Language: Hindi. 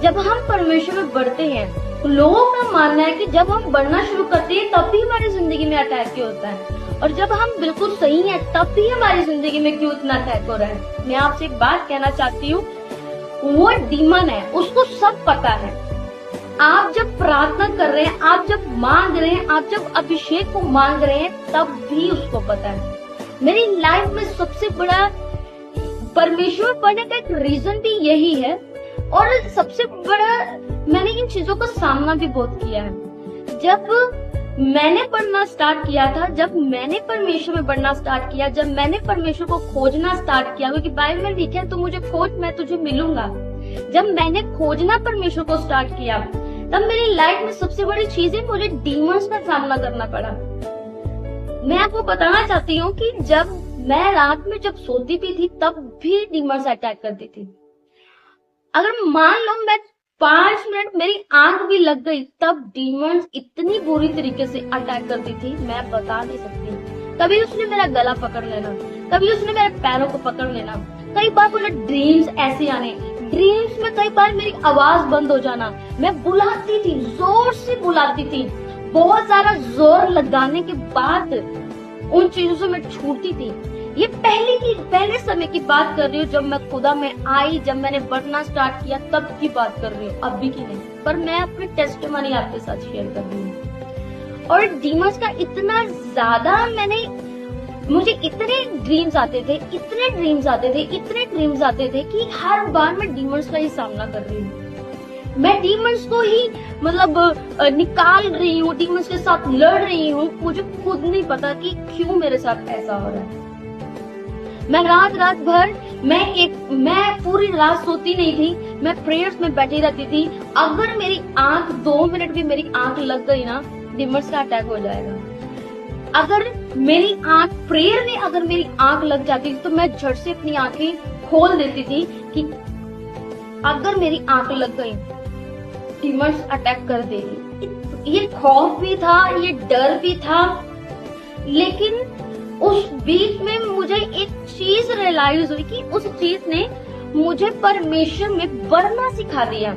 जब हम परमेश्वर में बढ़ते हैं तो लोगों का मानना है कि जब हम बढ़ना शुरू करते हैं तब भी हमारी जिंदगी में अटैक क्यों होता है, और जब हम बिल्कुल सही हैं तब भी हमारी जिंदगी में क्यों इतना अटैक हो रहा है। मैं आपसे एक बात कहना चाहती हूँ, वो डीमन है, उसको सब पता है। आप जब प्रार्थना कर रहे हैं, आप जब मांग रहे हैं, आप जब अभिषेक को मांग रहे हैं, तब भी उसको पता है। मेरी लाइफ में सबसे बड़ा परमेश्वर पढ़ने का एक रीजन भी यही है, और सबसे बड़ा मैंने इन चीजों का सामना भी बहुत किया है। जब मैंने पढ़ना स्टार्ट किया था, जब मैंने परमेश्वर में बढ़ना स्टार्ट किया, जब मैंने परमेश्वर को खोजना स्टार्ट किया, क्योंकि बाइबल में लिखा है, तो मुझे खोज, मैं तुझे मिलूंगा। जब मैंने खोजना परमेश्वर को स्टार्ट किया, तब मेरी लाइफ में सबसे बड़ी चीज है, मुझे डीमंस का सामना करना पड़ा। मैं आपको बताना चाहती हूँ कि जब मैं रात में जब सोती भी थी, तब भी डीमंस अटैक करती थी। अगर मान लो मैं 5 मिनट मेरी आंख भी लग गई, तब डीमंस इतनी बुरी तरीके से अटैक करती थी, मैं बता नहीं सकती। कभी उसने मेरा गला पकड़ लेना, कभी उसने मेरे पैरों को पकड़ लेना, कई बार मुझे ड्रीम्स ऐसे आने, ड्रीम्स में कई बार मेरी आवाज बंद हो जाना, मैं बुलाती थी, जोर से बुलाती थी, बहुत सारा जोर लगाने के बाद उन चीजों से मैं छूटती थी। ये पहले समय की बात कर रही हूँ, जब मैं खुदा में आई, जब मैंने बढ़ना स्टार्ट किया, तब की बात कर रही हूँ, अभी की नहीं। पर मैं अपनी टेस्टिमनी आपके साथ शेयर कर रही हूँ। और डीमंस का इतना ज्यादा मुझे इतने ड्रीम्स आते थे, इतने ड्रीम्स आते थे, इतने ड्रीम्स आते थे कि हर बार मैं डीमंस का ही सामना कर रही हूँ। मैं डीमंस को ही निकाल रही हूँ, डीमंस के साथ लड़ रही हूँ। मुझे खुद नहीं पता कि क्यों मेरे साथ ऐसा हो रहा है। मैं रात भर मैं पूरी रात सोती नहीं थी, मैं प्रेयर्स में बैठी रहती थी। अगर मेरी आंख 2 मिनट भी मेरी आंख लग गई ना, डीमंस का अटैक हो जाएगा। अगर मेरी आंख प्रेयर में अगर मेरी आंख लग जाती थी, तो मैं झट से अपनी आंखें खोल देती थी कि अगर मेरी आंख लग गई, डीमंस अटैक कर देगी। ये खौफ भी था, ये डर भी था, लेकिन उस बीच में मुझे एक चीज रियलाइज हुई कि उस चीज ने मुझे परमेश्वर में बढ़ना सिखा दिया।